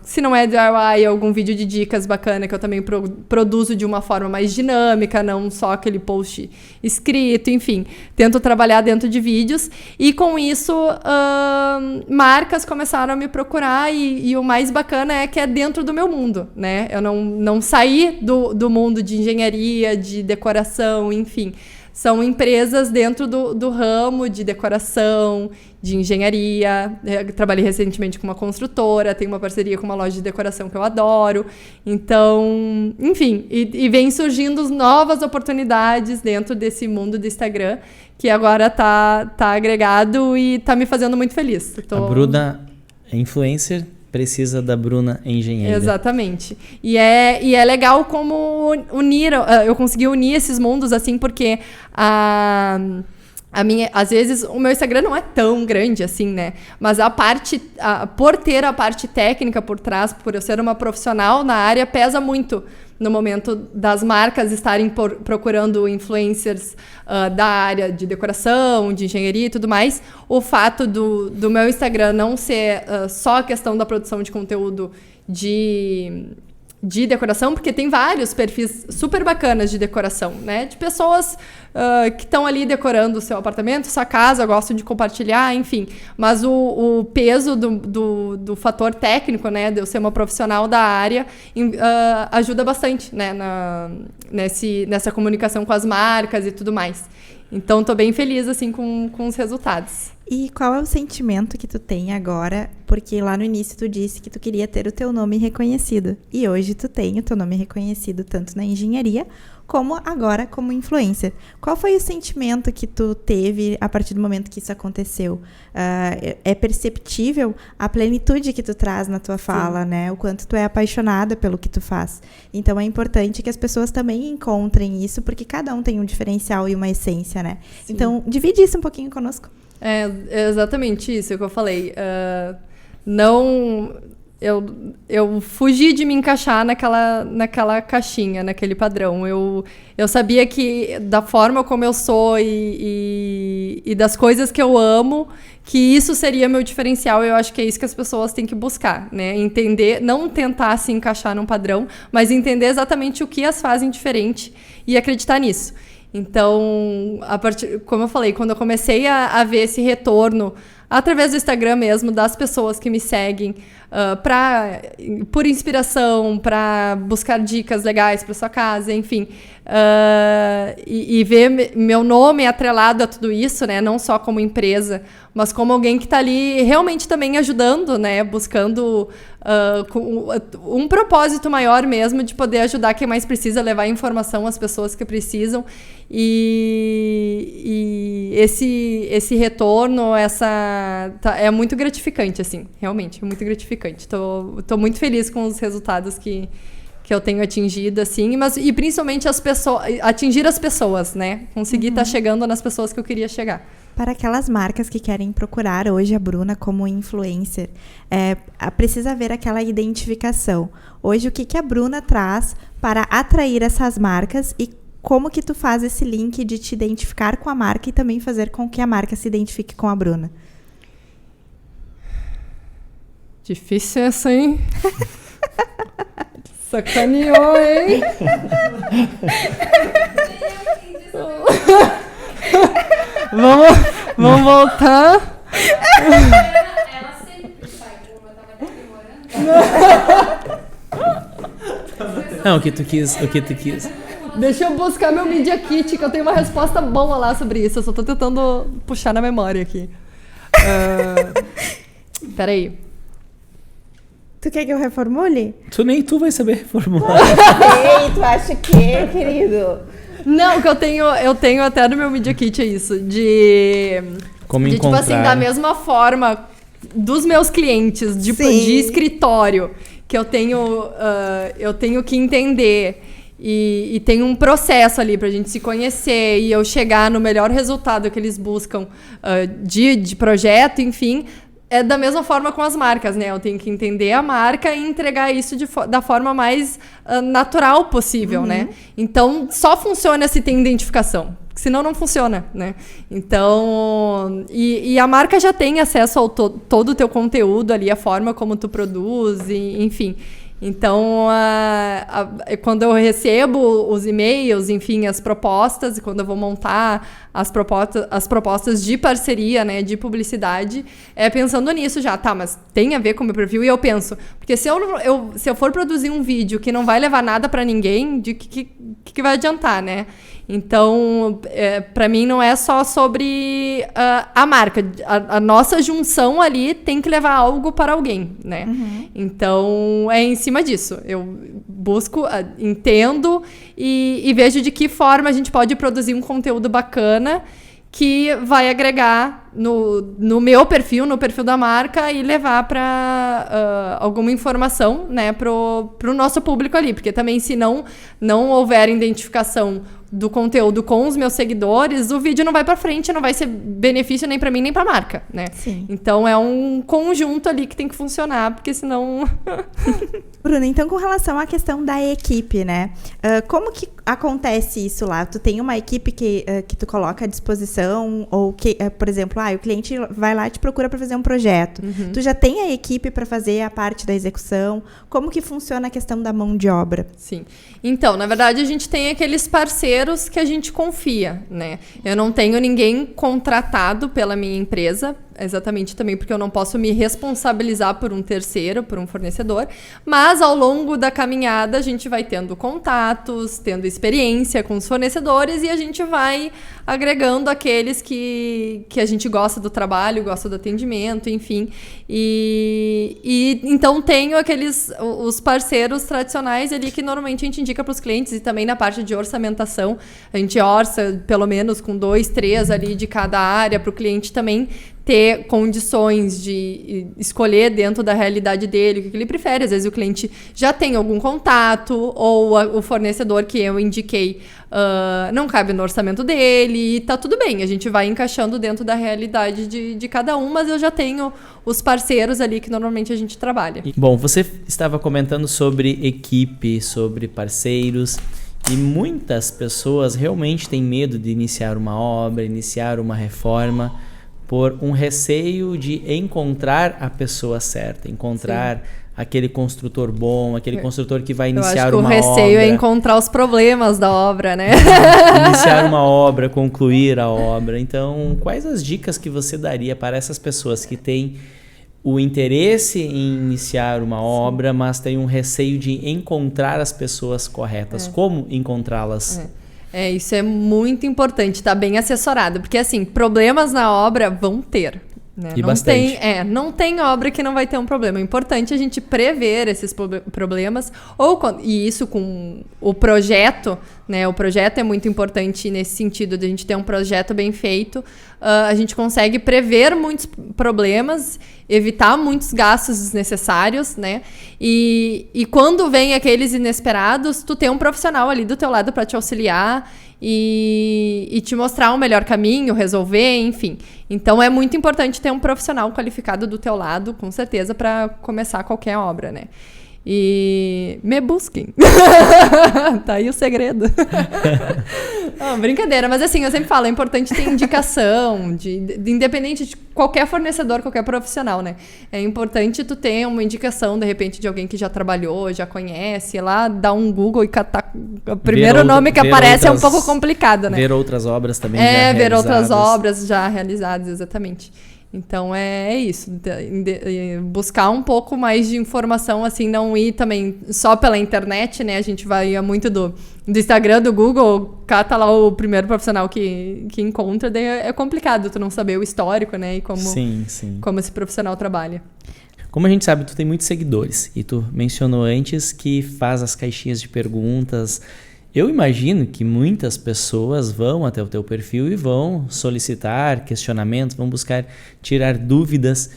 se não é DIY, algum vídeo de dicas bacana que eu também produzo de uma forma mais dinâmica, não só aquele post escrito, enfim, tento trabalhar dentro de vídeos, e com isso marcas começaram a me procurar, e o mais bacana é que é dentro do meu mundo, né, eu não saí do mundo de engenharia, de decoração, enfim. São empresas dentro do ramo de decoração, de engenharia. Eu trabalhei recentemente com uma construtora, tenho uma parceria com uma loja de decoração que eu adoro. Então, enfim, e vem surgindo novas oportunidades dentro desse mundo do Instagram, que agora tá agregado e tá me fazendo muito feliz. A Bruna é influencer, precisa da Bruna engenheira. Exatamente. E é legal como eu consegui unir esses mundos, assim, porque às vezes o meu Instagram não é tão grande assim, né? Mas por ter a parte técnica por trás, por eu ser uma profissional na área, pesa muito no momento das marcas estarem procurando influencers da área de decoração, de engenharia e tudo mais. O fato do meu Instagram não ser só a questão da produção de conteúdo de decoração, porque tem vários perfis super bacanas de decoração, né? De pessoas que estão ali decorando o seu apartamento, sua casa, gostam de compartilhar, enfim. Mas o peso do fator técnico, né? De eu ser uma profissional da área, ajuda bastante, né? Nessa comunicação com as marcas e tudo mais. Então, tô bem feliz, assim, com os resultados. E qual é o sentimento que tu tem agora? Porque lá no início tu disse que tu queria ter o teu nome reconhecido. E hoje tu tem o teu nome reconhecido tanto na engenharia como agora como influencer. Qual foi o sentimento que tu teve a partir do momento que isso aconteceu? É perceptível a plenitude que tu traz na tua fala, Sim. né? O quanto tu é apaixonada pelo que tu faz. Então é importante que as pessoas também encontrem isso, porque cada um tem um diferencial e uma essência, né? Sim. Então divide isso um pouquinho conosco. É exatamente isso que eu falei. Eu fugi de me encaixar naquela caixinha, naquele padrão. Eu sabia que da forma como eu sou e das coisas que eu amo, que isso seria meu diferencial. Eu acho que é isso que as pessoas têm que buscar, né? Entender, não tentar se encaixar num padrão, mas entender exatamente o que as fazem diferente e acreditar nisso. Então, como eu falei, quando eu comecei a ver esse retorno através do Instagram mesmo, das pessoas que me seguem, por inspiração, para buscar dicas legais para sua casa, enfim, e ver meu nome atrelado a tudo isso, né, não só como empresa, mas como alguém que está ali realmente também ajudando, né, buscando um propósito maior mesmo de poder ajudar quem mais precisa, levar informação às pessoas que precisam, e esse retorno, é muito gratificante, assim, realmente, é muito gratificante. Tô muito feliz com os resultados que eu tenho atingido, assim, e principalmente atingir as pessoas, né? Conseguir estar chegando nas pessoas que eu queria chegar. Para aquelas marcas que querem procurar hoje a Bruna como influencer, precisa haver aquela identificação. Hoje, o que a Bruna traz para atrair essas marcas e como que tu faz esse link de te identificar com a marca e também fazer com que a marca se identifique com a Bruna? Difícil essa, hein? Sacaneou, hein? Vamos voltar. Ela sempre sai, como eu tava demorando. Não, o que tu quis. Deixa eu buscar meu Media Kit, que eu tenho uma resposta boa lá sobre isso. Eu só tô tentando puxar na memória aqui. Peraí. Tu quer que eu reformule? Nem tu vai saber reformular. Ei, tu acha que, querido? Não, que eu tenho até no meu Media Kit isso, Como de encontrar... tipo assim, da mesma forma dos meus clientes de escritório, que eu tenho que entender e tem um processo ali pra gente se conhecer e eu chegar no melhor resultado que eles buscam de projeto, enfim... É da mesma forma com as marcas, né? Eu tenho que entender a marca e entregar isso da forma mais natural possível, né? Então, só funciona se tem identificação. Senão, não funciona, né? Então... E a marca já tem acesso ao todo o teu conteúdo ali, a forma como tu produz, enfim... Então, quando eu recebo os e-mails, enfim, as propostas, quando eu vou montar as propostas de parceria, né, de publicidade, pensando nisso já, tá, mas tem a ver com o meu perfil? E eu penso, porque se eu for produzir um vídeo que não vai levar nada pra ninguém, de que vai adiantar, né? Então, para mim, não é só sobre a marca. A nossa junção ali tem que levar algo para alguém, né? Então, é em cima disso. Eu busco, entendo e vejo de que forma a gente pode produzir um conteúdo bacana que vai agregar no meu perfil, no perfil da marca e levar para alguma informação, né, pro nosso público ali. Porque também, se não houver identificação do conteúdo com os meus seguidores, o vídeo não vai para frente, não vai ser benefício nem para mim, nem para a marca, né? Sim. Então, é um conjunto ali que tem que funcionar, porque senão... Bruna, então com relação à questão da equipe, né? Como que acontece isso lá? Tu tem uma equipe que tu coloca à disposição? Ou que, por exemplo, o cliente vai lá e te procura para fazer um projeto. Tu já tem a equipe para fazer a parte da execução? Como que funciona a questão da mão de obra? Sim. Então, na verdade, a gente tem aqueles parceiros que a gente confia, né? Eu não tenho ninguém contratado pela minha empresa, exatamente também porque eu não posso me responsabilizar por um terceiro, por um fornecedor, mas ao longo da caminhada a gente vai tendo contatos, tendo experiência com os fornecedores e a gente vai agregando aqueles que a gente gosta do trabalho, gosta do atendimento, enfim. E então tenho os parceiros tradicionais ali que normalmente a gente indica para os clientes e também na parte de orçamentação, a gente orça pelo menos com 2, 3 ali de cada área para o cliente também ter condições de escolher dentro da realidade dele o que ele prefere. Às vezes o cliente já tem algum contato ou o fornecedor que eu indiquei não cabe no orçamento dele e tá tudo bem. A gente vai encaixando dentro da realidade de cada um, mas eu já tenho os parceiros ali que normalmente a gente trabalha. Bom, você estava comentando sobre equipe, sobre parceiros e muitas pessoas realmente têm medo de iniciar uma obra, iniciar uma reforma por um receio de encontrar a pessoa certa, encontrar aquele construtor bom, aquele construtor que vai iniciar uma obra. Eu acho que o receio é encontrar os problemas da obra, né? Iniciar uma obra, concluir a obra. Então, quais as dicas que você daria para essas pessoas que têm o interesse em iniciar uma obra, mas têm um receio de encontrar as pessoas corretas? Como encontrá-las? Isso é muito importante, estar bem assessorado, porque assim, problemas na obra vão ter, né? E bastante. Não tem obra que não vai ter um problema. É importante a gente prever esses problemas, e isso com o projeto, né? O projeto é muito importante nesse sentido de a gente ter um projeto bem feito. A gente consegue prever muitos problemas, evitar muitos gastos desnecessários, né? E quando vem aqueles inesperados, tu tem um profissional ali do teu lado para te auxiliar e te mostrar um melhor caminho, resolver, enfim. Então, é muito importante ter um profissional qualificado do teu lado, com certeza, para começar qualquer obra, né? E me busquem. Tá aí o segredo. Não, brincadeira, mas assim, eu sempre falo, é importante ter indicação, independente de qualquer fornecedor, qualquer profissional, né? É importante tu ter uma indicação, de repente, de alguém que já trabalhou, já conhece, lá, dar um Google e catar o primeiro nome que aparece é um pouco complicado, né? Ver outras obras também já realizadas. Ver outras obras já realizadas, exatamente. Então, é isso. Buscar um pouco mais de informação, assim, não ir também só pela internet, né? A gente vai muito do Instagram, do Google, cata lá o primeiro profissional que encontra, daí é complicado tu não saber o histórico, né? E como esse profissional trabalha. Como a gente sabe, tu tem muitos seguidores e tu mencionou antes que faz as caixinhas de perguntas. Eu imagino que muitas pessoas vão até o teu perfil e vão solicitar questionamentos, vão buscar tirar dúvidas.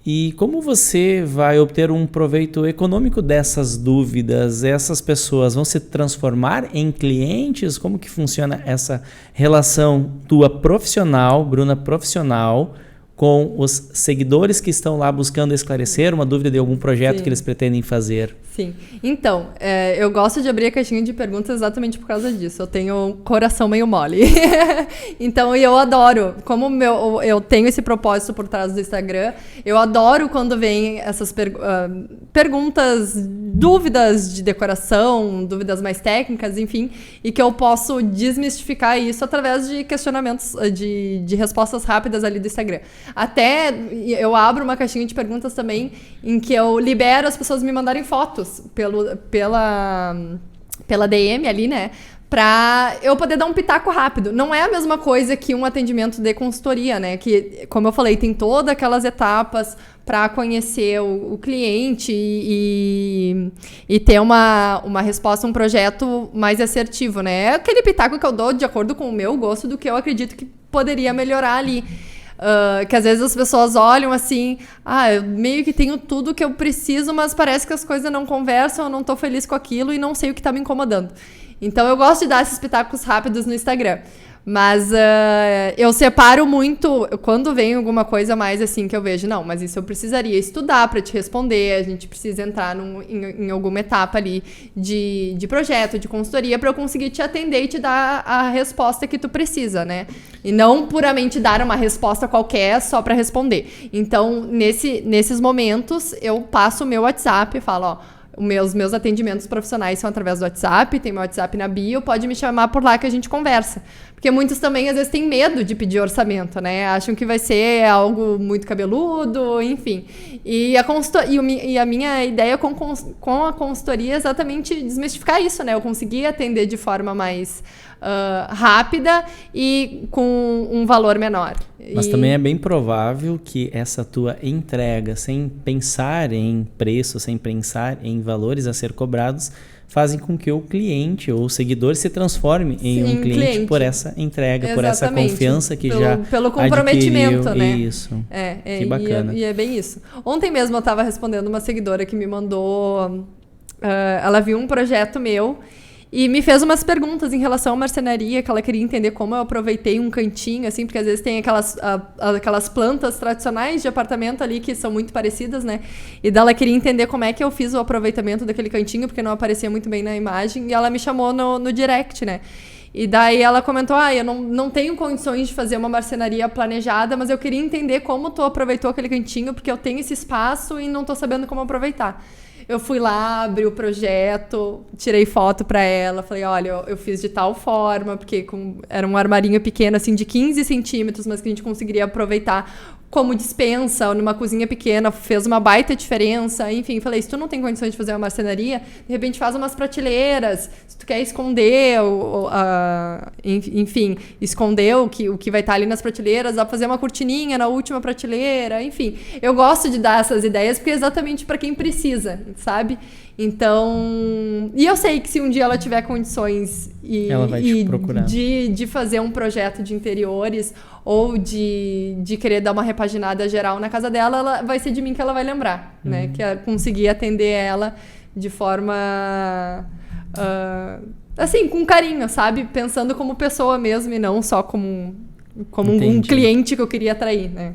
E como você vai obter um proveito econômico dessas dúvidas? Essas pessoas vão se transformar em clientes? Como que funciona essa relação tua profissional, Bruna profissional, com os seguidores que estão lá buscando esclarecer uma dúvida de algum projeto que eles pretendem fazer? Sim. Então, eu gosto de abrir a caixinha de perguntas exatamente por causa disso. Eu tenho um coração meio mole. Então, eu adoro. Como eu tenho esse propósito por trás do Instagram, eu adoro quando vem essas perguntas, dúvidas de decoração, dúvidas mais técnicas, enfim, e que eu posso desmistificar isso através de questionamentos, de respostas rápidas ali do Instagram. Até eu abro uma caixinha de perguntas também em que eu libero as pessoas me mandarem fotos pela DM ali, né? Pra eu poder dar um pitaco rápido. Não é a mesma coisa que um atendimento de consultoria, né? Que, como eu falei, tem todas aquelas etapas para conhecer o cliente e ter uma resposta, um projeto mais assertivo, né? É aquele pitaco que eu dou de acordo com o meu gosto do que eu acredito que poderia melhorar ali. Que às vezes as pessoas olham assim, eu meio que tenho tudo que eu preciso, mas parece que as coisas não conversam, eu não tô feliz com aquilo e não sei o que tá me incomodando. Então eu gosto de dar esses pitacos rápidos no Instagram. Mas eu separo muito quando vem alguma coisa mais assim que eu vejo, não, mas isso eu precisaria estudar para te responder, a gente precisa entrar em alguma etapa ali de projeto, de consultoria, para eu conseguir te atender e te dar a resposta que tu precisa, né? E não puramente dar uma resposta qualquer só para responder. Então, nesses momentos, eu passo o meu WhatsApp e falo, meus atendimentos profissionais são através do WhatsApp, tem meu WhatsApp na bio, pode me chamar por lá que a gente conversa. Porque muitos também, às vezes, têm medo de pedir orçamento, né? Acham que vai ser algo muito cabeludo, enfim. E a minha ideia com a consultoria é exatamente desmistificar isso, né? Eu conseguir atender de forma mais rápida e com um valor menor. Mas também é bem provável que essa tua entrega, sem pensar em preço, sem pensar em valores a ser cobrados, fazem com que o cliente ou o seguidor se transforme em um cliente por essa entrega, exatamente, por essa confiança que pelo comprometimento, adquiriu. Né? Isso. Que bacana. E é bem isso. Ontem mesmo eu estava respondendo uma seguidora que me mandou... ela viu um projeto meu e me fez umas perguntas em relação à marcenaria, que ela queria entender como eu aproveitei um cantinho, assim, porque às vezes tem aquelas plantas tradicionais de apartamento ali que são muito parecidas, né? E daí ela queria entender como é que eu fiz o aproveitamento daquele cantinho, porque não aparecia muito bem na imagem, e ela me chamou no direct, né? E daí ela comentou, eu não tenho condições de fazer uma marcenaria planejada, mas eu queria entender como tu aproveitou aquele cantinho, porque eu tenho esse espaço e não tô sabendo como aproveitar. Eu fui lá, abri o projeto, tirei foto pra ela, falei, olha, eu fiz de tal forma, porque era um armarinho pequeno, assim, de 15 centímetros, mas que a gente conseguiria aproveitar como dispensa, ou numa cozinha pequena, fez uma baita diferença, enfim, falei, se tu não tem condições de fazer uma marcenaria, de repente faz umas prateleiras, se tu quer esconder, enfim, esconder o que vai estar ali nas prateleiras, dá pra fazer uma cortininha na última prateleira, enfim, eu gosto de dar essas ideias, porque é exatamente para quem precisa, sabe? Então, e eu sei que se um dia ela tiver condições ela vai te procurar. De fazer um projeto de interiores ou de querer dar uma repaginada geral na casa dela, vai ser de mim que ela vai lembrar, né? Que é conseguir atender ela de forma assim, com carinho, sabe? Pensando como pessoa mesmo e não só como um cliente que eu queria atrair, né?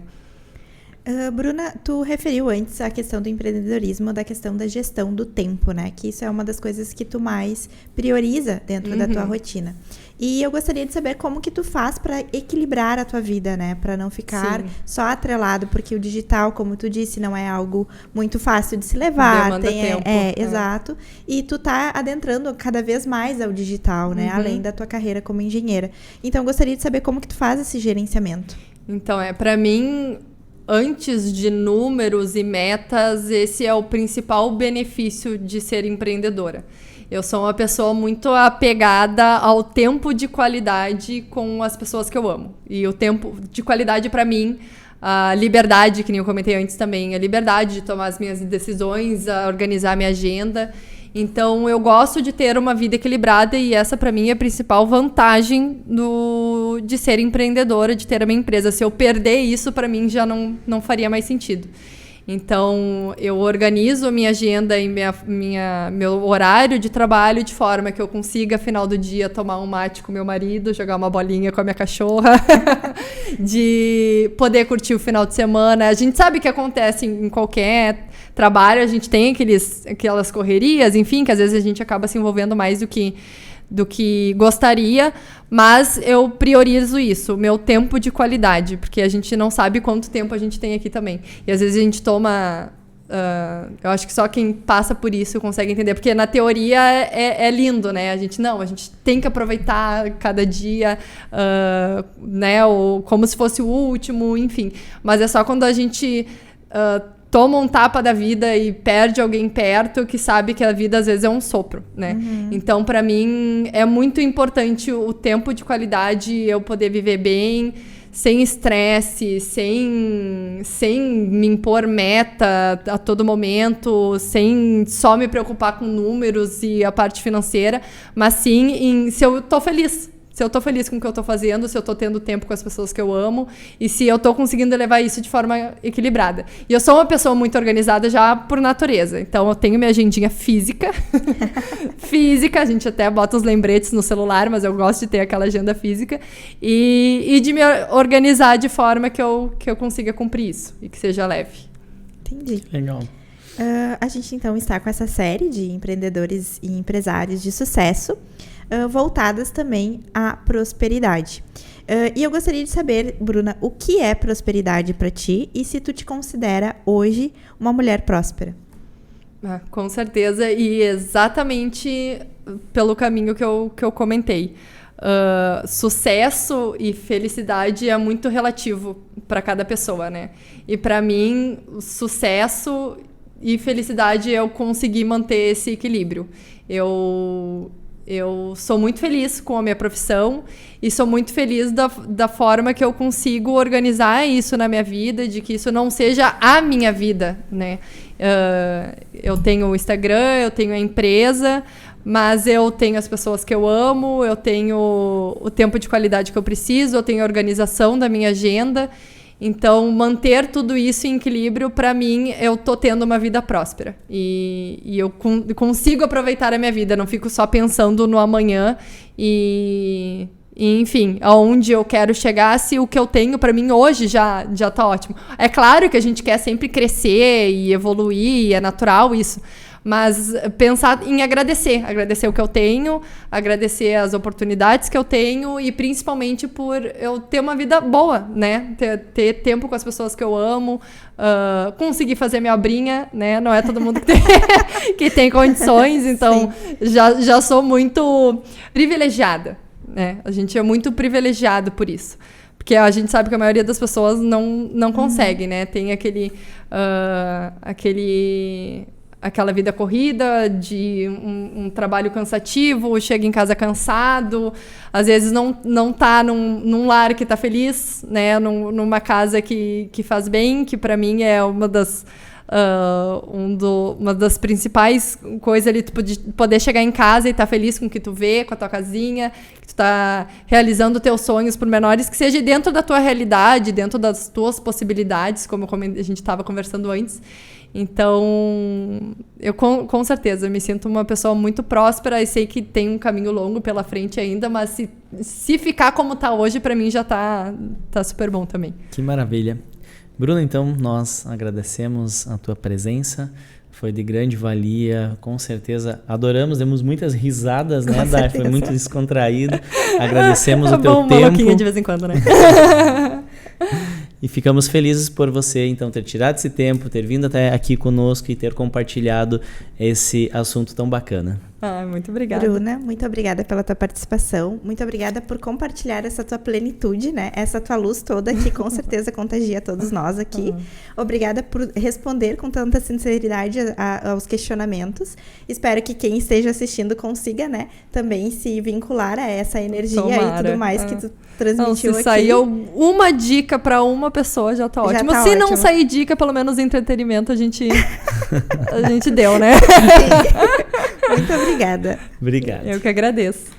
Bruna, tu referiu antes a questão do empreendedorismo, da questão da gestão do tempo, né? Que isso é uma das coisas que tu mais prioriza dentro da tua rotina. E eu gostaria de saber como que tu faz para equilibrar a tua vida, né? Para não ficar só atrelado, porque o digital, como tu disse, não é algo muito fácil de se levar. Demanda tempo. Exato. E tu tá adentrando cada vez mais ao digital, né? Além da tua carreira como engenheira. Então, eu gostaria de saber como que tu faz esse gerenciamento. Então, para mim... Antes de números e metas, esse é o principal benefício de ser empreendedora. Eu sou uma pessoa muito apegada ao tempo de qualidade com as pessoas que eu amo. E o tempo de qualidade, para mim, a liberdade, que nem eu comentei antes também, a liberdade de tomar as minhas decisões, a organizar a minha agenda. Então, eu gosto de ter uma vida equilibrada e essa, para mim, é a principal vantagem de ser empreendedora, de ter a minha empresa. Se eu perder isso, para mim, já não faria mais sentido. Então, eu organizo a minha agenda e meu horário de trabalho de forma que eu consiga, final do dia, tomar um mate com meu marido, jogar uma bolinha com a minha cachorra, de poder curtir o final de semana. A gente sabe que acontece em qualquer trabalho, a gente tem aquelas correrias, enfim, que às vezes a gente acaba se envolvendo mais do que gostaria, mas eu priorizo isso, o meu tempo de qualidade, porque a gente não sabe quanto tempo a gente tem aqui também. E às vezes a gente toma... eu acho que só quem passa por isso consegue entender, porque na teoria é lindo, né? A gente tem que aproveitar cada dia, né? Ou como se fosse o último, enfim. Mas é só quando a gente... toma um tapa da vida e perde alguém perto que sabe que a vida às vezes é um sopro, né? Então, para mim, é muito importante o tempo de qualidade, eu poder viver bem, sem estresse, sem me impor meta a todo momento, sem só me preocupar com números e a parte financeira, mas sim se eu tô feliz. Se eu tô feliz com o que eu tô fazendo, se eu tô tendo tempo com as pessoas que eu amo e se eu tô conseguindo levar isso de forma equilibrada. E eu sou uma pessoa muito organizada já por natureza. Então, eu tenho minha agendinha física. Física, a gente até bota os lembretes no celular, mas eu gosto de ter aquela agenda física. E de me organizar de forma que eu consiga cumprir isso e que seja leve. Entendi. Legal. A gente, então, está com essa série de empreendedores e empresários de sucesso, voltadas também à prosperidade. E eu gostaria de saber, Bruna, o que é prosperidade para ti e se tu te considera hoje uma mulher próspera? Com certeza, e exatamente pelo caminho que eu comentei. Sucesso e felicidade é muito relativo para cada pessoa, né? E para mim, sucesso e felicidade eu consegui manter esse equilíbrio. Eu sou muito feliz com a minha profissão e sou muito feliz da forma que eu consigo organizar isso na minha vida, de que isso não seja a minha vida, né? Eu tenho o Instagram, eu tenho a empresa, mas eu tenho as pessoas que eu amo, eu tenho o tempo de qualidade que eu preciso, eu tenho a organização da minha agenda. Então, manter tudo isso em equilíbrio, para mim, eu tô tendo uma vida próspera. E eu consigo aproveitar a minha vida, não fico só pensando no amanhã e enfim, aonde eu quero chegar, se o que eu tenho para mim hoje já tá ótimo. É claro que a gente quer sempre crescer e evoluir, é natural isso. Mas pensar em agradecer o que eu tenho, agradecer as oportunidades que eu tenho e principalmente por eu ter uma vida boa, né? Ter tempo com as pessoas que eu amo, conseguir fazer minha obrinha, né? Não é todo mundo que tem condições, então já sou muito privilegiada, né? A gente é muito privilegiado por isso. Porque a gente sabe que a maioria das pessoas não consegue, né? Tem aquela vida corrida, de um trabalho cansativo, chega em casa cansado, às vezes não tá num lar que tá feliz, né? Numa casa que faz bem, que para mim é uma das principais coisas ali, tu poder chegar em casa e estar feliz com o que tu vê, com a tua casinha, que tu tá realizando teus sonhos por menores, que seja dentro da tua realidade, dentro das tuas possibilidades, como a gente estava conversando antes. Então, eu com certeza me sinto uma pessoa muito próspera e sei que tem um caminho longo pela frente ainda, mas se ficar como tá hoje, para mim já tá super bom também. Que maravilha. Bruna, então, nós agradecemos a tua presença, foi de grande valia, com certeza adoramos, demos muitas risadas, né, Dai? Foi muito descontraído, agradecemos o teu tempo. Uma louquinha de vez em quando, né? E ficamos felizes por você, então, ter tirado esse tempo, ter vindo até aqui conosco e ter compartilhado esse assunto tão bacana. Muito obrigada. Bruna, muito obrigada pela tua participação. Muito obrigada por compartilhar essa tua plenitude, né? Essa tua luz toda que com certeza contagia todos nós aqui. Obrigada por responder com tanta sinceridade aos questionamentos. Espero que quem esteja assistindo consiga, né, também se vincular a essa energia e tudo mais que tu transmitiu aqui. Se sair uma dica para uma pessoa, já tá ótimo. Se não sair dica, pelo menos entretenimento a gente deu, né? Sim. Muito obrigada. Obrigado. Eu que agradeço.